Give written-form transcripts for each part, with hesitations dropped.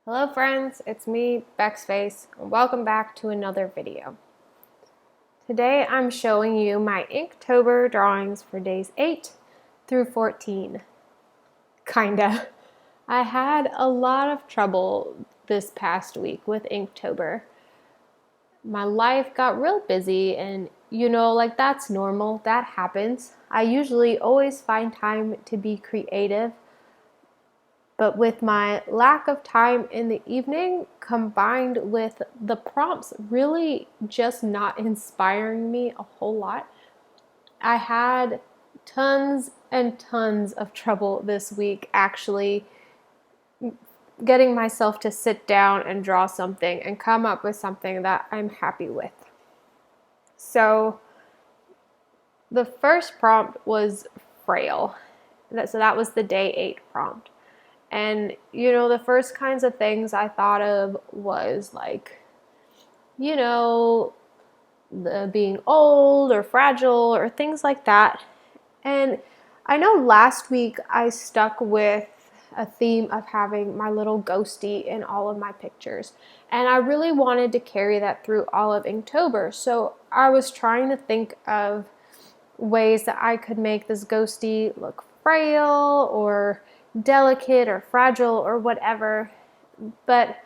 Hello friends, it's me, Bexface, and welcome back to another video. Today I'm showing you my Inktober drawings for days 8 through 14. Kinda. I had a lot of trouble this past week with Inktober. My life got real busy and that's normal, that happens. I usually always find time to be creative. But with my lack of time in the evening, combined with the prompts really just not inspiring me a whole lot, I had tons and tons of trouble this week actually getting myself to sit down and draw something and come up with something that I'm happy with. So the first prompt was Frail. So that was the day 8 prompt. And, the first kinds of things I thought of was like, the being old or fragile or things like that. And I know last week I stuck with a theme of having my little ghostie in all of my pictures. And I really wanted to carry that through all of Inktober. So I was trying to think of ways that I could make this ghostie look frail or delicate or fragile or whatever. But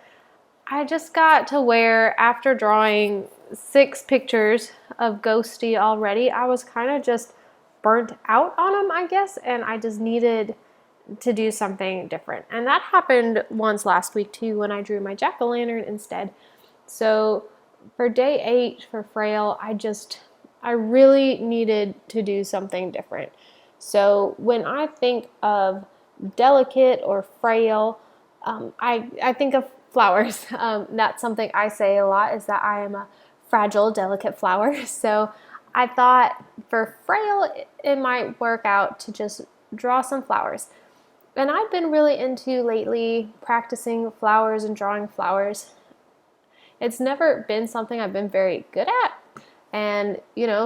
I just got to where after drawing 6 pictures of ghostie already, I was kind of just burnt out on them, I guess, and I just needed to do something different. And that happened once last week too when I drew my jack-o'-lantern instead. So for day 8 for Frail, I really needed to do something different. So when I think of delicate or frail, I think of flowers. That's something I say a lot, is that I am a fragile, delicate flower. So I thought for Frail, it might work out to just draw some flowers. And I've been really into lately practicing flowers and drawing flowers. It's never been something I've been very good at. And,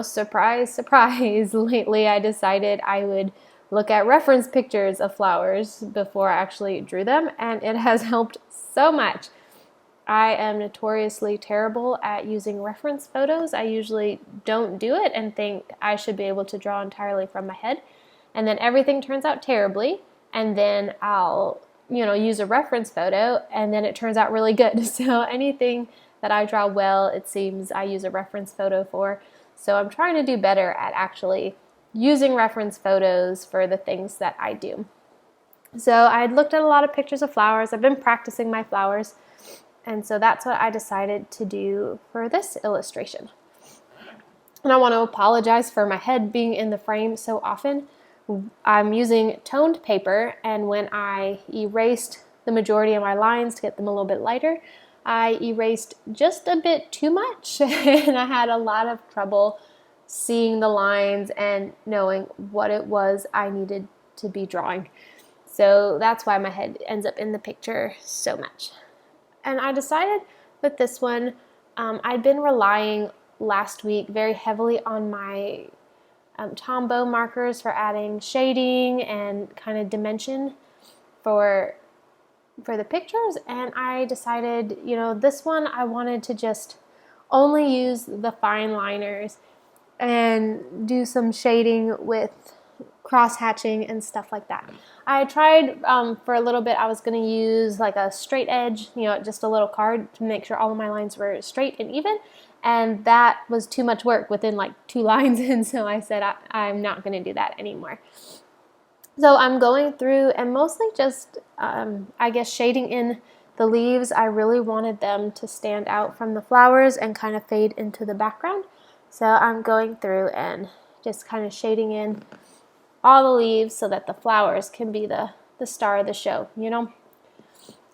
surprise, surprise, lately I decided I would look at reference pictures of flowers before I actually drew them, and it has helped so much. I am notoriously terrible at using reference photos. I usually don't do it and think I should be able to draw entirely from my head, and then everything turns out terribly, and then I'll, use a reference photo, and then it turns out really good. So anything that I draw well, it seems I use a reference photo for. So I'm trying to do better at actually using reference photos for the things that I do. So I had looked at a lot of pictures of flowers. I've been practicing my flowers. And so that's what I decided to do for this illustration. And I want to apologize for my head being in the frame so often. I'm using toned paper, and when I erased the majority of my lines to get them a little bit lighter, I erased just a bit too much, and I had a lot of trouble seeing the lines and knowing what it was I needed to be drawing. So that's why my head ends up in the picture so much. And I decided with this one, I'd been relying last week very heavily on my Tombow markers for adding shading and kind of dimension for the pictures, and I decided, this one I wanted to just only use the fine liners and do some shading with cross hatching and stuff like that. I tried for a little bit, I was going to use like a straight edge, just a little card to make sure all of my lines were straight and even, and that was too much work within like 2 lines, and so I said I'm not going to do that anymore. So I'm going through and mostly just, I guess, shading in the leaves. I really wanted them to stand out from the flowers and kind of fade into the background. So I'm going through and just kind of shading in all the leaves so that the flowers can be the star of the show,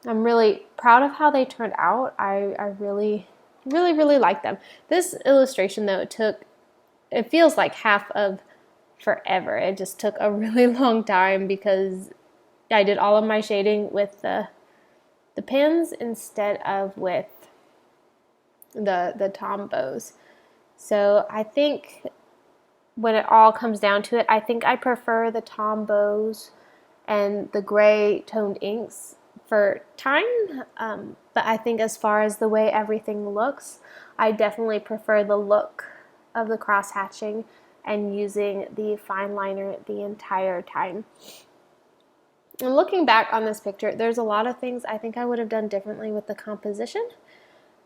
I'm really proud of how they turned out. I really, really, really like them. This illustration, though, it feels like half of forever. It just took a really long time because I did all of my shading with the pens instead of with the Tombows. So I think when it all comes down to it, I think I prefer the Tombows and the gray toned inks for time, but I think as far as the way everything looks, I definitely prefer the look of the cross hatching and using the fine liner the entire time. And looking back on this picture, there's a lot of things I think I would have done differently with the composition.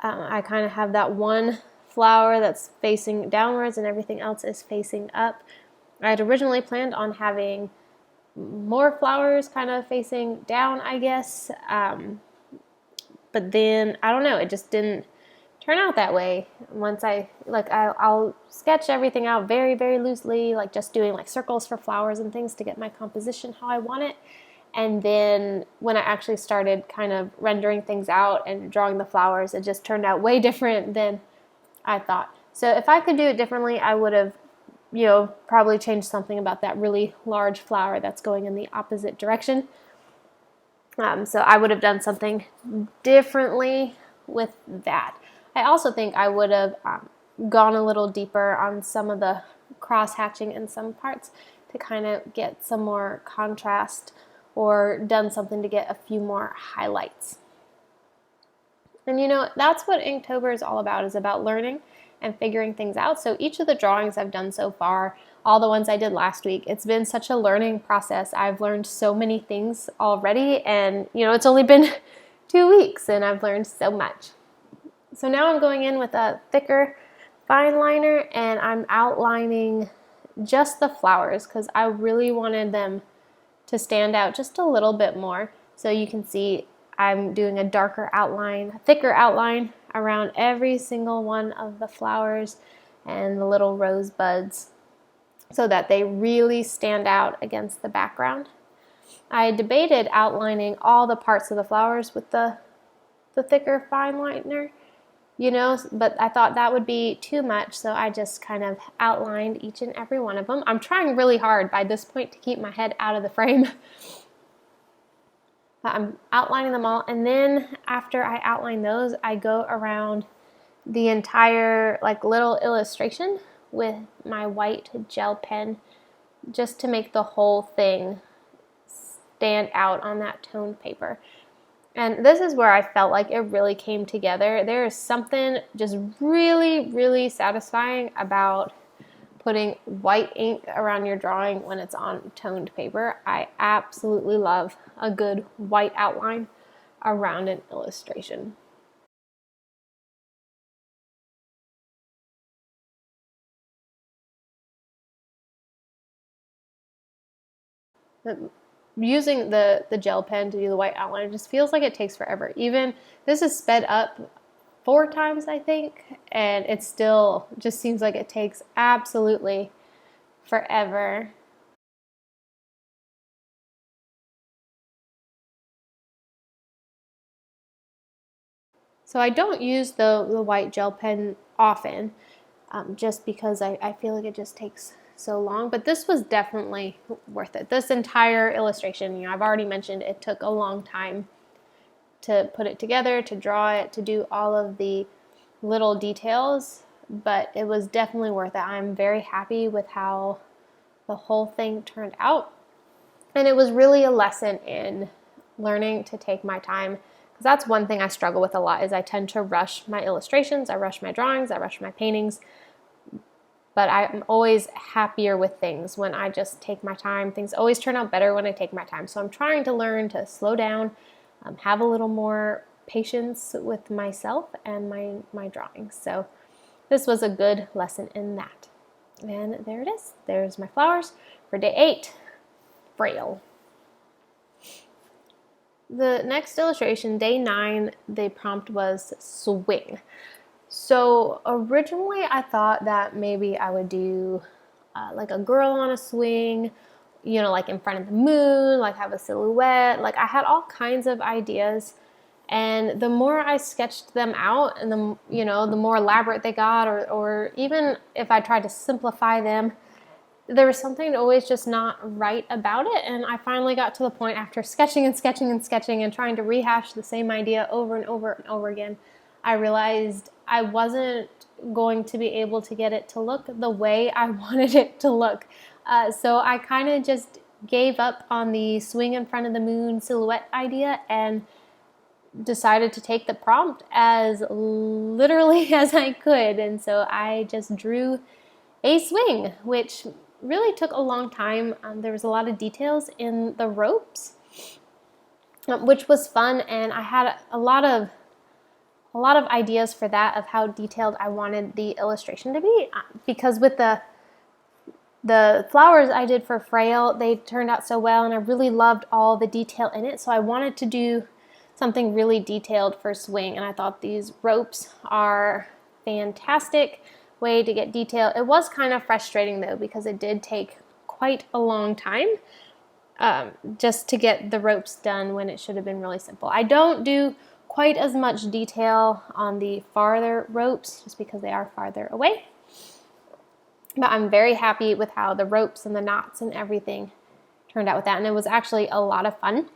I kind of have that one flower that's facing downwards and everything else is facing up. I had originally planned on having more flowers kind of facing down, I guess, but then I don't know, it just didn't turn out that way. Once I'll sketch everything out very, very loosely, like just doing like circles for flowers and things to get my composition how I want it. And then when I actually started kind of rendering things out and drawing the flowers, it just turned out way different than I thought. So if I could do it differently, I would have, probably changed something about that really large flower that's going in the opposite direction. So I would have done something differently with that. I also think I would have gone a little deeper on some of the cross hatching in some parts to kind of get some more contrast, or done something to get a few more highlights. And that's what Inktober is all about, is about learning and figuring things out. So each of the drawings I've done so far, all the ones I did last week, it's been such a learning process. I've learned so many things already, and it's only been 2 weeks and I've learned so much. So now I'm going in with a thicker fine liner and I'm outlining just the flowers because I really wanted them to stand out just a little bit more. So you can see I'm doing a darker outline, a thicker outline around every single one of the flowers and the little rose buds so that they really stand out against the background. I debated outlining all the parts of the flowers with the thicker fine liner, but I thought that would be too much, so I just kind of outlined each and every one of them. I'm trying really hard by this point to keep my head out of the frame. I'm outlining them all, and then after I outline those, I go around the entire little illustration with my white gel pen just to make the whole thing stand out on that toned paper. And this is where I felt like it really came together. There is something just really, really satisfying about putting white ink around your drawing when it's on toned paper. I absolutely love a good white outline around an illustration. Using the gel pen to do the white outline, it just feels like it takes forever. Even this is sped up 4 times, I think, and it still just seems like it takes absolutely forever. So I don't use the white gel pen often, just because I feel like it just takes so long, but this was definitely worth it. This entire illustration, I've already mentioned it took a long time to put it together, to draw it, to do all of the little details, but it was definitely worth it. I'm very happy with how the whole thing turned out, and it was really a lesson in learning to take my time, because that's one thing I struggle with a lot, is I tend to rush my illustrations, I rush my drawings, I rush my paintings. But I'm always happier with things when I just take my time. Things always turn out better when I take my time. So I'm trying to learn to slow down, have a little more patience with myself and my drawings. So this was a good lesson in that. And there it is. There's my flowers for day 8, Frail. The next illustration, day 9, the prompt was swing. So originally I thought that maybe I would do like a girl on a swing, like in front of the moon, like have a silhouette. I had all kinds of ideas, and the more I sketched them out and the more elaborate they got, or even if I tried to simplify them, there was something always just not right about it. And I finally got to the point, after sketching and sketching and sketching and trying to rehash the same idea over and over and over again, I realized I wasn't going to be able to get it to look the way I wanted it to look. So I kind of just gave up on the swing in front of the moon silhouette idea and decided to take the prompt as literally as I could, and so I just drew a swing, which really took a long time. There was a lot of details in the ropes, which was fun, and I had a lot of ideas for that, of how detailed I wanted the illustration to be, because with the flowers I did for Frail, they turned out so well, and I really loved all the detail in it, so I wanted to do something really detailed for swing, and I thought these ropes are fantastic way to get detail. It was kind of frustrating though, because it did take quite a long time just to get the ropes done when it should have been really simple. I don't do quite as much detail on the farther ropes just because they are farther away. But I'm very happy with how the ropes and the knots and everything turned out with that. And it was actually a lot of fun.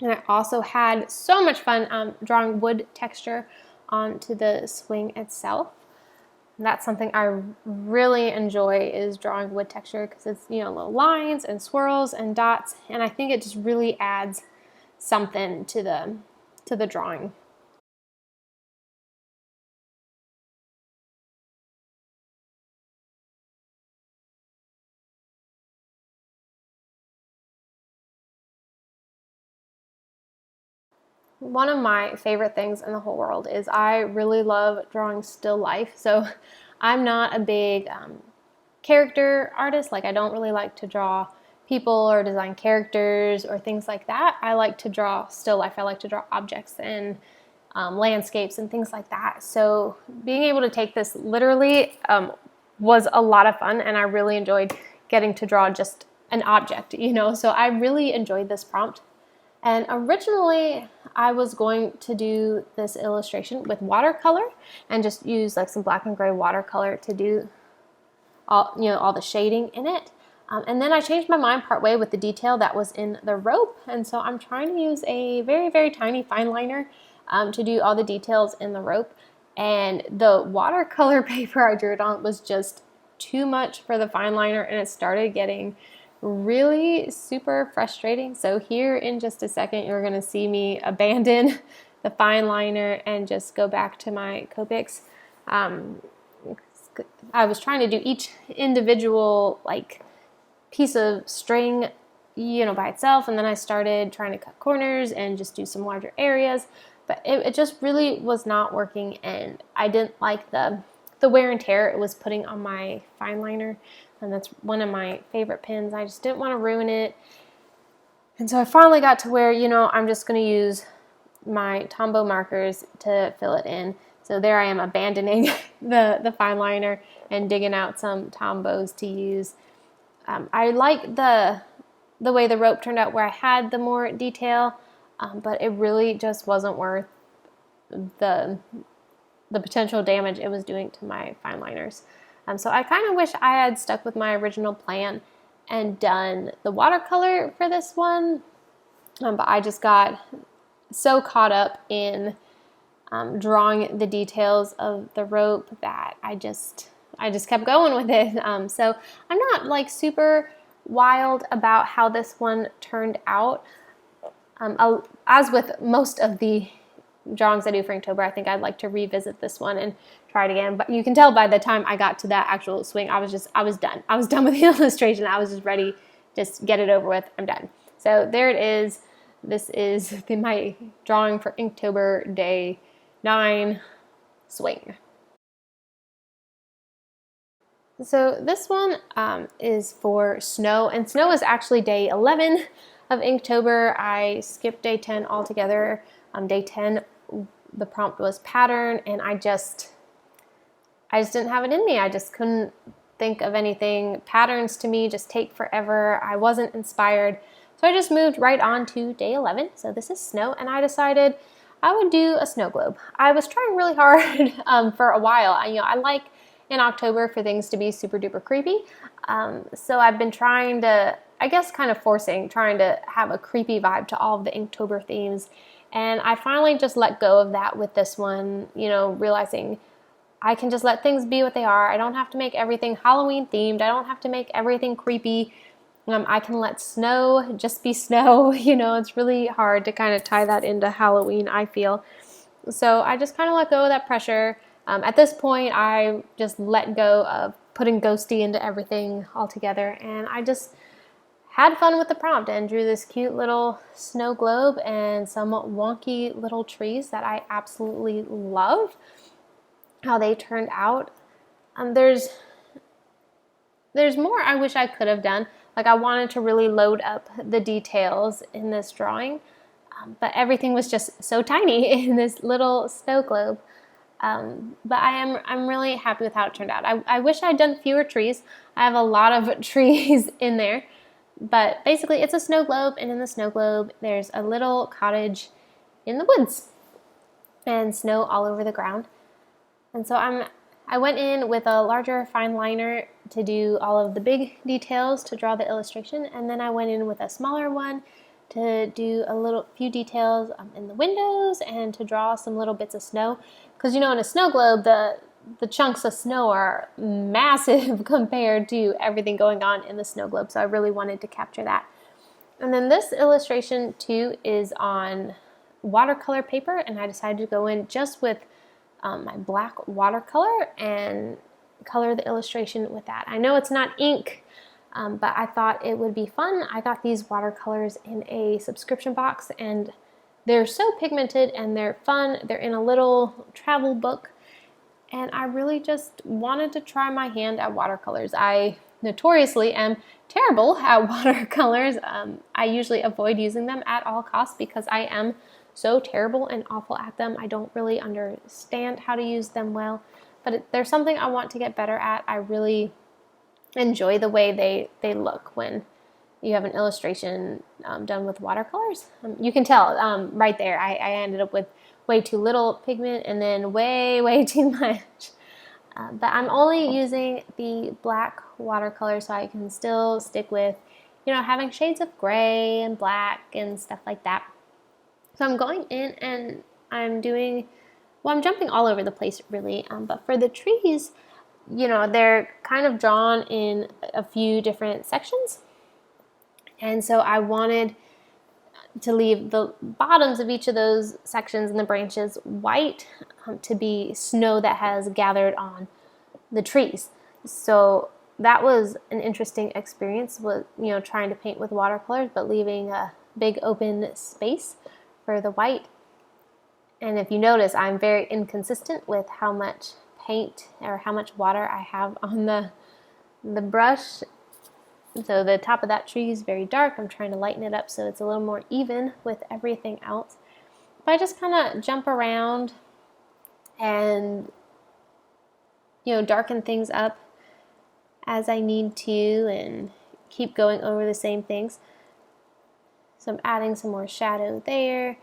And I also had so much fun drawing wood texture onto the swing itself. And that's something I really enjoy, is drawing wood texture, because it's, you know, little lines and swirls and dots. And I think it just really adds something to the drawing. One of my favorite things in the whole world is I really love drawing still life. So I'm not a big character artist. Like, I don't really like to draw people or design characters or things like that. I like to draw still life. I like to draw objects and landscapes and things like that. So being able to take this literally was a lot of fun, and I really enjoyed getting to draw just an object, you know. So I really enjoyed this prompt. And originally I was going to do this illustration with watercolor and just use like some black and gray watercolor to do all the shading in it. And then I changed my mind partway with the detail that was in the rope. And so I'm trying to use a very, very tiny fine liner to do all the details in the rope. And the watercolor paper I drew it on was just too much for the fine liner, and it started getting really super frustrating. So here in just a second, you're going to see me abandon the fine liner and just go back to my Copics. I was trying to do each individual like piece of string, you know, by itself, and then I started trying to cut corners and just do some larger areas, but it just really was not working, and I didn't like the wear and tear it was putting on my fine liner, and that's one of my favorite pens. I just didn't want to ruin it, and so I finally got to where, you know, I'm just going to use my Tombow markers to fill it in. So there I am abandoning the fine liner and digging out some Tombows to use. I like the way the rope turned out where I had the more detail, but it really just wasn't worth the potential damage it was doing to my fine liners. So I kind of wish I had stuck with my original plan and done the watercolor for this one, but I just got so caught up in drawing the details of the rope that I just kept going with it. So I'm not like super wild about how this one turned out. As with most of the drawings I do for Inktober, I think I'd like to revisit this one and try it again. But you can tell by the time I got to that actual swing, I was done. I was done with the illustration. I was just ready, just get it over with. I'm done. So there it is. This is my drawing for Inktober day 9 swing. So this one is for snow, and snow is actually day 11 of Inktober. I skipped day 10 altogether. Day 10, the prompt was pattern, and I just didn't have it in me. I just couldn't think of anything. Patterns to me just take forever. I wasn't inspired. So I just moved right on to day 11. So this is snow, and I decided I would do a snow globe. I was trying really hard for a while. I like in October for things to be super duper creepy. So I've been trying to, I guess kind of trying to have a creepy vibe to all of the Inktober themes. And I finally just let go of that with this one, realizing I can just let things be what they are. I don't have to make everything Halloween themed. I don't have to make everything creepy. I can let snow just be snow. You know, it's really hard to kind of tie that into Halloween, I feel. So I just kind of let go of that pressure. At this point, I just let go of putting ghosty into everything altogether, and I just had fun with the prompt and drew this cute little snow globe and some wonky little trees that I absolutely love how they turned out. There's more I wish I could have done. Like, I wanted to really load up the details in this drawing, but everything was just so tiny in this little snow globe. But I'm really happy with how it turned out. I wish I'd done fewer trees. I have a lot of trees in there, but basically it's a snow globe, and in the snow globe there's a little cottage in the woods and snow all over the ground. And so I went in with a larger fine liner to do all of the big details to draw the illustration, and then I went in with a smaller one to do a few details in the windows and to draw some little bits of snow. Because, you know, in a snow globe, the chunks of snow are massive compared to everything going on in the snow globe, so I really wanted to capture that. And then this illustration too is on watercolor paper, and I decided to go in just with my black watercolor and color the illustration with that. I know it's not ink, but I thought it would be fun. I got these watercolors in a subscription box, and they're so pigmented and they're fun. They're in a little travel book, and I really just wanted to try my hand at watercolors. I notoriously am terrible at watercolors. I usually avoid using them at all costs because I am so terrible and awful at them. I don't really understand how to use them well, but there's something I want to get better at. I really enjoy the way they look when you have an illustration done with watercolors. You can tell right there, I ended up with way too little pigment and then way too much. But I'm only using the black watercolor so I can still stick with, you know, having shades of gray and black and stuff like that. So I'm going in and I'm jumping all over the place really, but for the trees, you know, they're kind of drawn in a few different sections. And so I wanted to leave the bottoms of each of those sections and the branches white to be snow that has gathered on the trees. So that was an interesting experience with, you know, trying to paint with watercolors, but leaving a big open space for the white. And if you notice, I'm very inconsistent with how much paint or how much water I have on the brush. So the top of that tree is very dark. I'm trying to lighten it up so it's a little more even with everything else. But I just kind of jump around and, you know, darken things up as I need to and keep going over the same things. So I'm adding some more shadow there.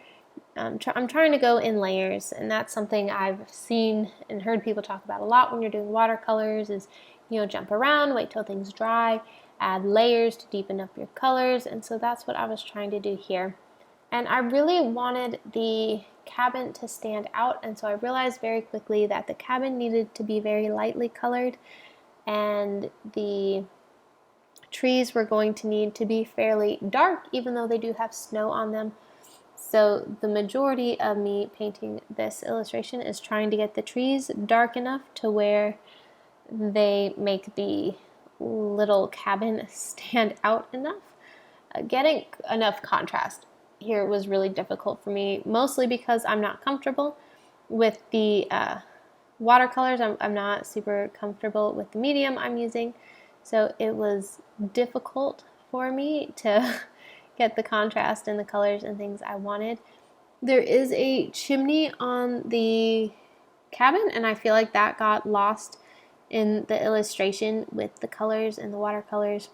I'm trying to go in layers, and that's something I've seen and heard people talk about a lot when you're doing watercolors is, you know, jump around, wait till things dry, add layers to deepen up your colors, and so that's what I was trying to do here. And I really wanted the cabin to stand out, and so I realized very quickly that the cabin needed to be very lightly colored, and the trees were going to need to be fairly dark, even though they do have snow on them. So the majority of me painting this illustration is trying to get the trees dark enough to where they make the little cabin stand out enough. Getting enough contrast here was really difficult for me, mostly because I'm not comfortable with the watercolors. I'm not super comfortable with the medium I'm using, so it was difficult for me to get the contrast and the colors and things I wanted. There is a chimney on the cabin, and I feel like that got lost in the illustration with the colors and the watercolors.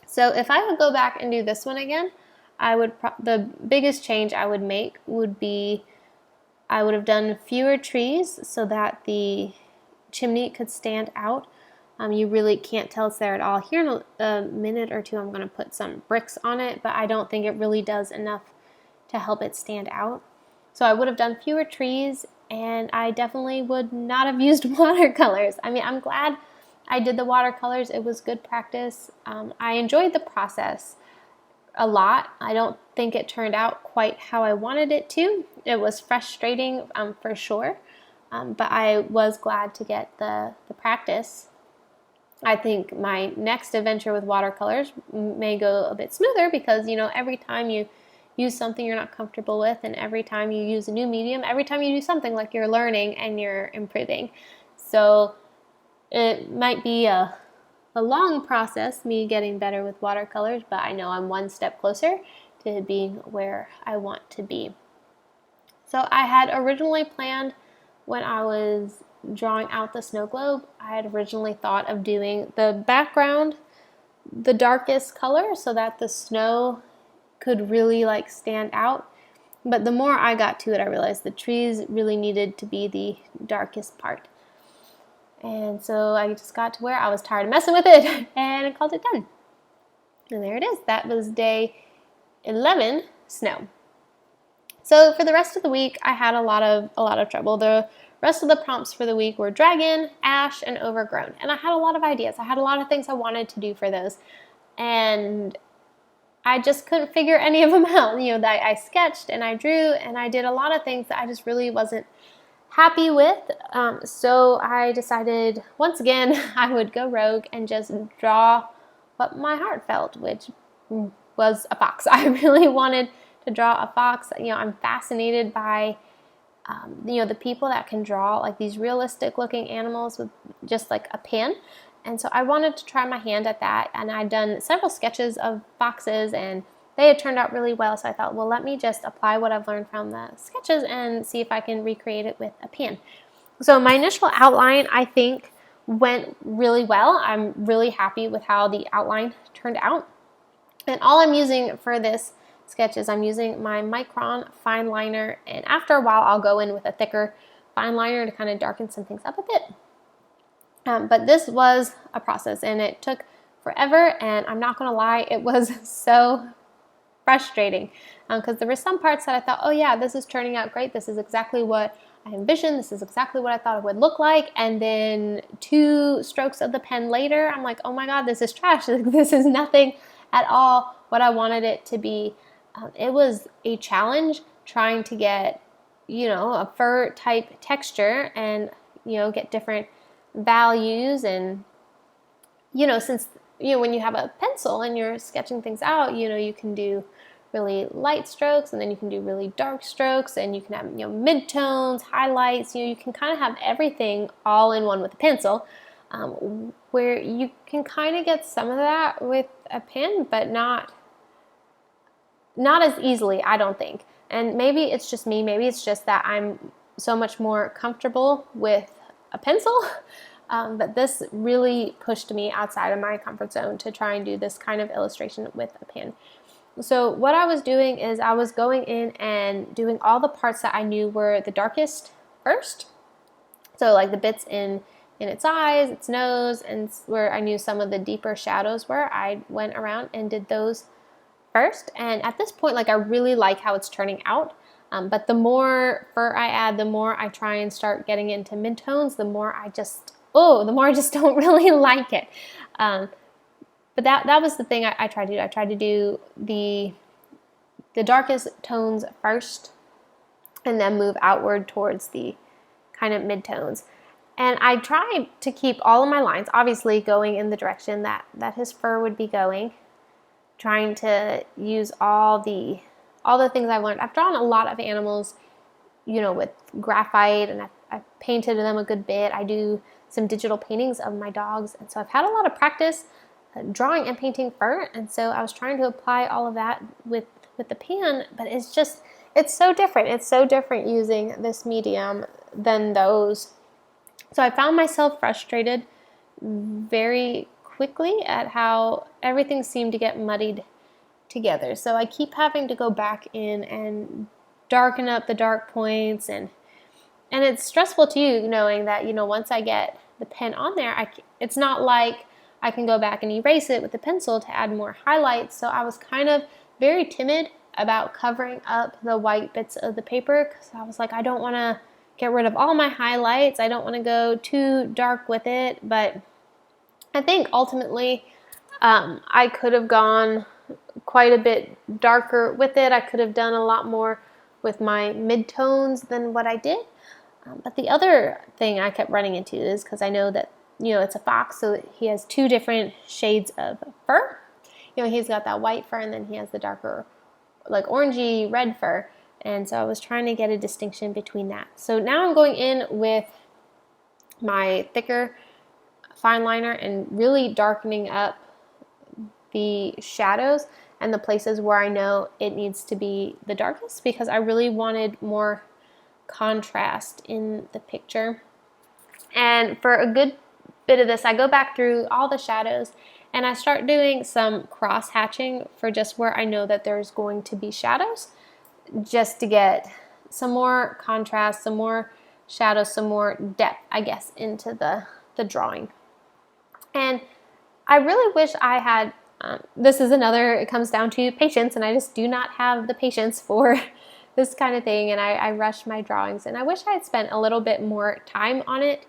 So if I would go back and do this one again, the biggest change I would make would be I would have done fewer trees so that the chimney could stand out. You really can't tell it's there at all. Here in a minute or two I'm going to put some bricks on it, but I don't think it really does enough to help it stand out. So I would have done fewer trees, and I definitely would not have used watercolors. I mean, I'm glad I did the watercolors. It was good practice. I enjoyed the process a lot. I don't think it turned out quite how I wanted it to. It was frustrating for sure, but I was glad to get the practice. I think my next adventure with watercolors may go a bit smoother because, every time you use something you're not comfortable with, and every time you use a new medium, every time you do something, like, you're learning and you're improving. So it might be a long process, me getting better with watercolors, but I know I'm one step closer to being where I want to be. So I had originally planned, when I was drawing out the snow globe, I had originally thought of doing the background the darkest color so that the snow could really stand out. But the more I got to it, I realized the trees really needed to be the darkest part. And so I just got to where I was tired of messing with it and I called it done. And there it is. That was day 11, snow. So for the rest of the week, I had a lot of trouble. The rest of the prompts for the week were dragon, ash, and overgrown. And I had a lot of ideas. I had a lot of things I wanted to do for those. And I just couldn't figure any of them out. I sketched and I drew and I did a lot of things that I just really wasn't happy with. So I decided once again I would go rogue and just draw what my heart felt, which was a fox. I really wanted to draw a fox. I'm fascinated by the people that can draw these realistic looking animals with just a pen. And so I wanted to try my hand at that, and I'd done several sketches of foxes and they had turned out really well, so I thought, well, let me just apply what I've learned from the sketches and see if I can recreate it with a pen. So my initial outline, I think, went really well. I'm really happy with how the outline turned out. And all I'm using for this sketch is I'm using my Micron fine liner, and after a while I'll go in with a thicker fine liner to kind of darken some things up a bit. But this was a process and it took forever, and I'm not going to lie, it was so frustrating because there were some parts that I thought, oh yeah, this is turning out great. This is exactly what I envisioned. This is exactly what I thought it would look like. And then 2 strokes of the pen later, I'm like, oh my God, this is trash. This is nothing at all what I wanted it to be. It was a challenge trying to get, a fur type texture and, get different values. And, since, when you have a pencil and you're sketching things out, you can do really light strokes and then you can do really dark strokes, and you can have, midtones, highlights, you can kind of have everything all in one with a pencil, where you can kind of get some of that with a pen, but not as easily, I don't think. And maybe it's just me, maybe it's just that I'm so much more comfortable with a pencil, but this really pushed me outside of my comfort zone to try and do this kind of illustration with a pen. So what I was doing is I was going in and doing all the parts that I knew were the darkest first. So the bits in its eyes, its nose, and where I knew some of the deeper shadows were, I went around and did those first. And at this point, I really like how it's turning out. But the more fur I add, the more I try and start getting into midtones, the more I just don't really like it. But that was the thing I tried to do. I tried to do the darkest tones first and then move outward towards the kind of midtones. And I tried to keep all of my lines, obviously going in the direction that his fur would be going, trying to use all the things I've learned. I've drawn a lot of animals, with graphite, and I've painted them a good bit. I do some digital paintings of my dogs, and so I've had a lot of practice drawing and painting fur, and so I was trying to apply all of that with the pen, but it's so different. It's so different using this medium than those. So I found myself frustrated very quickly at how everything seemed to get muddied together. So I keep having to go back in and darken up the dark points, and it's stressful too, knowing that, once I get the pen on there, it's not like I can go back and erase it with the pencil to add more highlights. So I was kind of very timid about covering up the white bits of the paper because I was like, I don't want to get rid of all my highlights. I don't want to go too dark with it, but I think ultimately I could have gone quite a bit darker with it. I could have done a lot more with my midtones than what I did. But the other thing I kept running into is because I know that, it's a fox, so he has two different shades of fur. He's got that white fur, and then he has the darker, like orangey red fur. And so I was trying to get a distinction between that. So now I'm going in with my thicker fine liner and really darkening up the shadows and the places where I know it needs to be the darkest, because I really wanted more contrast in the picture. And for a good bit of this, I go back through all the shadows and I start doing some cross hatching for just where I know that there's going to be shadows, just to get some more contrast, some more shadows, some more depth, I guess, into the drawing. And I really wish I had, this is another, it comes down to patience, and I just do not have the patience for this kind of thing, and I rush my drawings, and I wish I had spent a little bit more time on it,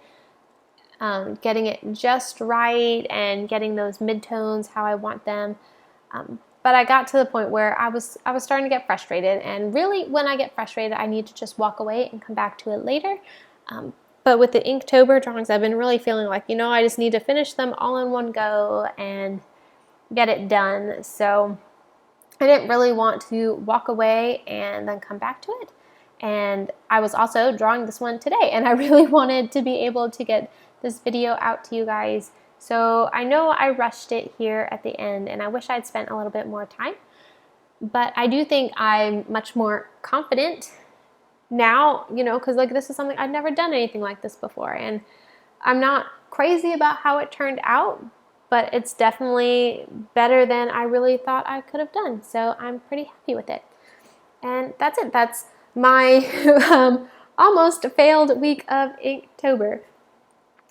getting it just right and getting those midtones how I want them. But I got to the point where I was starting to get frustrated, and really when I get frustrated, I need to just walk away and come back to it later. But with the Inktober drawings, I've been really feeling like, I just need to finish them all in one go and get it done. So I didn't really want to walk away and then come back to it. And I was also drawing this one today, and I really wanted to be able to get this video out to you guys. So I know I rushed it here at the end, and I wish I'd spent a little bit more time. But I do think I'm much more confident now, because this is something I've never done anything like this before, and I'm not crazy about how it turned out, but it's definitely better than I really thought I could have done. So I'm pretty happy with it. And that's it. That's my almost failed week of Inktober.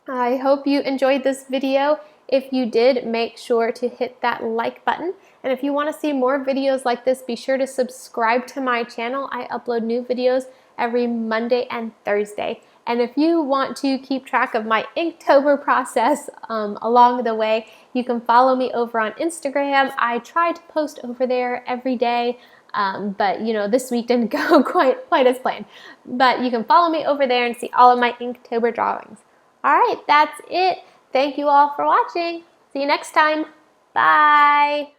I hope you enjoyed this video. If you did, make sure to hit that like button. And if you want to see more videos like this, be sure to subscribe to my channel. I upload new videos every Monday and Thursday. And if you want to keep track of my Inktober process along the way, you can follow me over on Instagram. I try to post over there every day, but this week didn't go quite as planned. But you can follow me over there and see all of my Inktober drawings. All right, that's it. Thank you all for watching. See you next time. Bye.